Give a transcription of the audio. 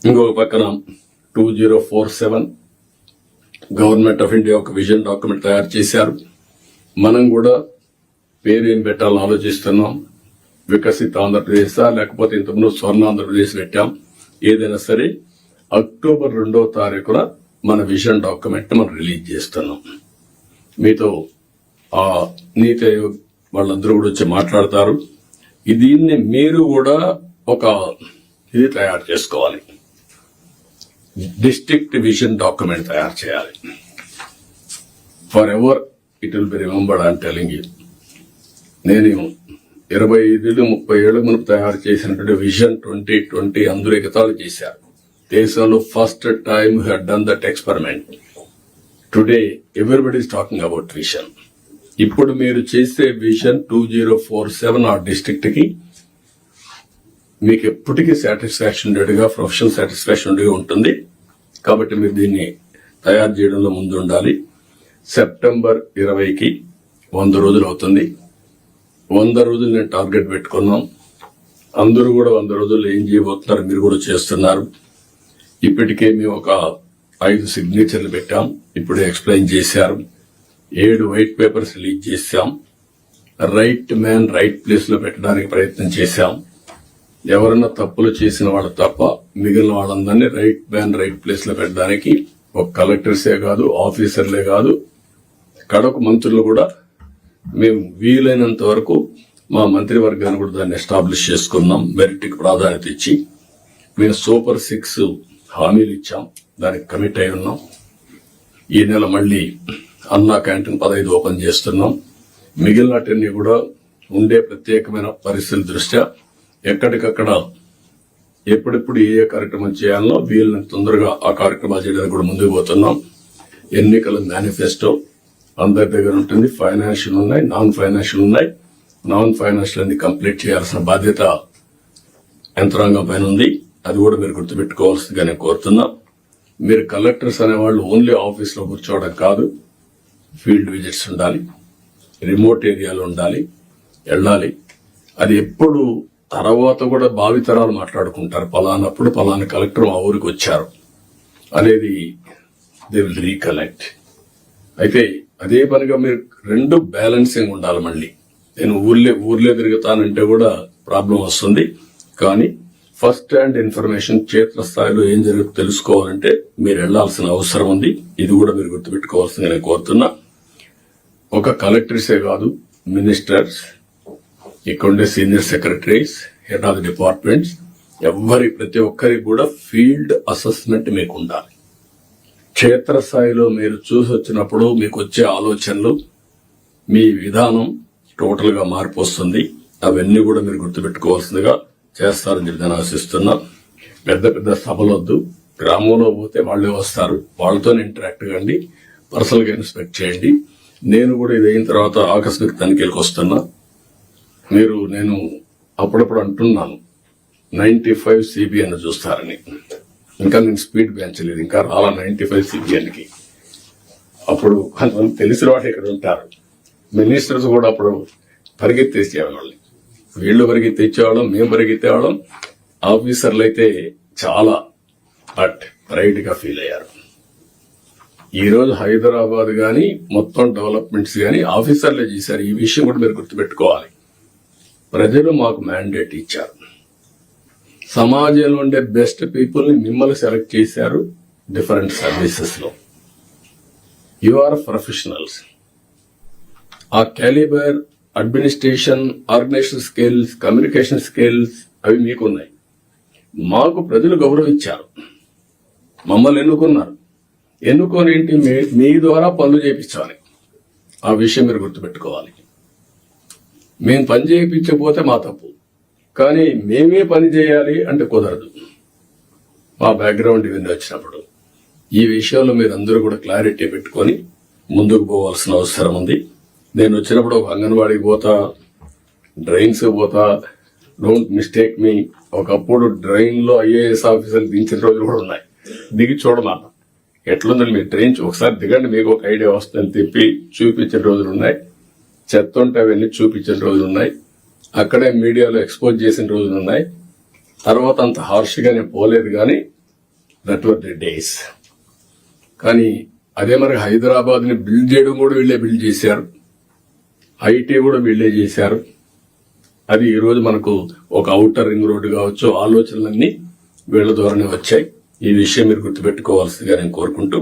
ఇంకొక పక్కన 2047 government of India ఒక విజన్ డాక్యుమెంట్ తయారు చేశారు. మనం కూడా పేరు ఏం పెట్టాలని ఆలోచిస్తున్నాం. వికసిత ఆంధ్రప్రదేశ్ లేకపోతే ఇంతకుముందు స్వర్ణ ఆంధ్రప్రదేశ్ పెట్టాం. ఏదైనా సరే అక్టోబర్ 2వ తారీఖున మన విజన్ డాక్యుమెంట్ మనం రిలీజ్ చేస్తున్నాం. మీతో ఆ నీతి ఆయోగ్ వాళ్ళందరూ కూడా వచ్చి మాట్లాడతారు. దీన్ని మీరు కూడా ఒక ఇది తయారు చేసుకోవాలి. డిస్ట్రిక్ట్ విజన్ డాక్యుమెంట్ తయారు చేయాలి. For ever it will be remembered I'm telling you. నేను 25-30 ఏళ్ల ముందు తయారు చేసినటువంటి విజన్ 2020 అందరూ ఎగతాళి చేశారు. దేశంలో first time had done that experiment. Today everybody is talking about vision. ఇప్పుడు మీరు చేసే విజన్ 2047 ఆ డిస్ట్రిక్ట్ కి మీకు ఎప్పటికీ సాటిస్ఫాక్షన్ ఉండేట్టుగా, ప్రొఫెషనల్ సాటిస్ఫాక్షన్ ఉండేగా ఉంటుంది. కాబట్టి మీరు దీన్ని తయారు చేయడంలో ముందు ఉండాలి. సెప్టెంబర్ 20కి 100 రోజులు అవుతుంది. 100 రోజులు నేను టార్గెట్ పెట్టుకున్నాం. అందరూ కూడా 100 రోజుల్లో ఏం చేయబోతున్నారు మీరు కూడా చేస్తున్నారు. ఇప్పటికే మేము ఒక 5 సిగ్నేచర్లు పెట్టాం. ఇప్పుడే ఎక్స్ప్లెయిన్ చేశారు. 7 వైట్ పేపర్స్ రిలీజ్ చేశాం. రైట్ మ్యాన్ రైట్ ప్లేస్ లో పెట్టడానికి ప్రయత్నం చేశాం. ఎవరన్నా తప్పులు చేసిన వాళ్ళు తప్ప మిగిలిన వాళ్ళందరినీ రైట్ మ్యాన్ రైట్ ప్లేస్ లో పెట్టడానికి ఒక కలెక్టర్సే కాదు, ఆఫీసర్లే కాదు, కడకు మంత్రులు కూడా మేము వీలైనంత వరకు మా మంత్రివర్గాన్ని కూడా దాన్ని ఎస్టాబ్లిష్ చేసుకున్నాం. మెరిట్ కి ప్రాధాన్యత ఇచ్చి మేము సూపర్ 6 హామీలు ఇచ్చాం. దానికి కమిట్ అయి ఉన్నాం. ఈ నెల మళ్లీ అన్నా క్యాంటీన్ 15 ఓపెన్ చేస్తున్నాం. మిగిలినటన్ని కూడా ఉండే ప్రత్యేకమైన పరిస్థితుల దృష్ట్యా ఎక్కడికక్కడ ఎప్పుడెప్పుడు ఏ కార్యక్రమం చేయాలనో వీళ్ళని తొందరగా ఆ కార్యక్రమాలు చేయడానికి కూడా ముందుకు పోతున్నాం. ఎన్నికల మేనిఫెస్టో అందరి దగ్గర ఉంటుంది. ఫైనాన్షియల్ ఉన్నాయి, నాన్ ఫైనాన్షియల్ ఉన్నాయి. నాన్ ఫైనాన్షియల్ అన్ని కంప్లీట్ చేయాల్సిన బాధ్యత యంత్రాంగం పైన ఉంది. అది కూడా మీరు గుర్తుపెట్టుకోవాల్సిందిగా నేను కోరుతున్నా. మీరు కలెక్టర్స్ అనేవాళ్ళు ఓన్లీ ఆఫీస్ లో కూర్చోవడం కాదు, ఫీల్డ్ విజిట్స్ ఉండాలి, రిమోట్ ఏరియాలో ఉండాలి, వెళ్ళాలి. అది ఎప్పుడు తర్వాత కూడా భావితరాలు మాట్లాడుకుంటారు. పలానప్పుడు పలానా కలెక్టర్ మా ఊరికి వచ్చారు అనేది దే విల్ రీకలెక్ట్. అయితే అదే పనిగా మీరు 2 బ్యాలెన్సింగ్ ఉండాలి. మళ్ళీ నేను ఊర్లే తిరుగుతానంటే కూడా ప్రాబ్లం వస్తుంది. కానీ ఫస్ట్ హ్యాండ్ ఇన్ఫర్మేషన్ క్షేత్రస్థాయిలో ఏం జరుగుతుందో తెలుసుకోవాలంటే మీరు వెళ్లాల్సిన అవసరం ఉంది. ఇది కూడా మీరు గుర్తుపెట్టుకోవాల్సింది నేను కోరుతున్నా. ఒక కలెక్టర్సే కాదు, మినిస్టర్స్, ఇక్కడుండే senior secretaries, head of the departments, ప్రతి ఒక్కరికి కూడా ఫీల్డ్ అసెస్మెంట్ మీకు ఉండాలి. క్షేత్రస్థాయిలో మీరు చూసి వచ్చినప్పుడు మీకు వచ్చే ఆలోచనలు, మీ విధానం టోటల్ గా మార్పు వస్తుంది. అవన్నీ కూడా మీరు గుర్తుపెట్టుకోవాల్సిందిగా చేస్తారని చెప్పి నేను ఆశిస్తున్నా. పెద్ద పెద్ద సభలొద్దు. గ్రామంలో పోతే వాళ్లే వస్తారు, వాళ్ళతో ఇంటరాక్ట్ కండి, పర్సనల్ గా ఇన్స్పెక్ట్ చేయండి. నేను కూడా ఇది అయిన తర్వాత ఆకస్మిక తనిఖీలకు వస్తున్నా. నేను అప్పుడప్పుడు అంటున్నాను 95 CBN చూస్తారని. ఇంకా నేను స్పీడ్ పెంచలేదు, ఇంకా రాలా 95 CBN కి. అప్పుడు కొంతమంది తెలిసిన వాడు ఇక్కడ ఉంటారు. మినిస్టర్స్ కూడా అప్పుడు పరిగెత్తేసేవాళ్ళని, వీళ్లు పరిగెత్తేవాళ్ళం, మేము పరిగెత్తేవాళ్ళం. ఆఫీసర్లు అయితే చాలా ప్రైడ్ గా ఫీల్ అయ్యారు. ఈ రోజు హైదరాబాద్ గాని మొత్తం డెవలప్మెంట్స్ గాని ఆఫీసర్లే చేశారు. ఈ విషయం కూడా మీరు గుర్తుపెట్టుకోవాలి. ప్రజలు మాకు మ్యాండేట్ ఇచ్చారు. సమాజంలో ఉండే బెస్ట్ పీపుల్ ని మిమ్మల్ని సెలెక్ట్ చేశారు. డిఫరెంట్ సర్వీసెస్ లో యు ఆర్ ప్రొఫెషనల్స్. ఆ calibre, administration, organisation skills, communication skills అవి మీకున్నాయి. మాకు ప్రజలు గౌరవించారు, మమ్మల్ని ఎన్నుకున్నారు. ఎన్నుకొని మీ ద్వారా పనులు చేయించాలి. ఆ విషయం మీరు గుర్తుపెట్టుకోవాలి. మేము పని చేయించకపోతే మా తప్పు, కానీ మేమే పని చేయాలి అంటే కుదరదు. మా బ్యాక్గ్రౌండ్ ఇవన్నీ వచ్చినప్పుడు ఈ విషయంలో మీరందరూ కూడా క్లారిటీ పెట్టుకొని ముందుకు పోవాల్సిన అవసరం ఉంది. నేను వచ్చినప్పుడు ఒక అంగన్వాడీకి పోతా, డ్రైన్స్ పోతా. డోంట్ మిస్టేక్ మీ. ఒకప్పుడు డ్రైన్ లో IAS ఆఫీసర్లు దించిన రోజులు కూడా ఉన్నాయి. దిగి చూడమన్నా ఎట్లుందని మీరు ట్రైన్ ఒకసారి దిగండి, మీకు ఒక ఐడియా వస్తుందని తిప్పి చూపించిన రోజులు ఉన్నాయి. చెత్త ఉంటే అవన్నీ చూపించిన రోజులు ఉన్నాయి. అక్కడే మీడియాలో ఎక్స్పోజ్ చేసిన రోజులు ఉన్నాయి. తర్వాత అంత హార్ష్ గా నేను పోలేదు, కానీ దట్ వర్ ది డేస్. కానీ అదే మరి హైదరాబాద్ ని బిల్డ్ చేయడం కూడా వీళ్ళే బిల్డ్ చేశారు, ఐటీ కూడా వీళ్ళే చేశారు. అది ఈ రోజు మనకు ఒక ఔటర్ రింగ్ రోడ్డు కావచ్చు, ఆలోచనలన్నీ వీళ్ళ ద్వారానే వచ్చాయి. ఈ విషయం మీరు గుర్తుపెట్టుకోవాల్సిందిగా నేను కోరుకుంటూ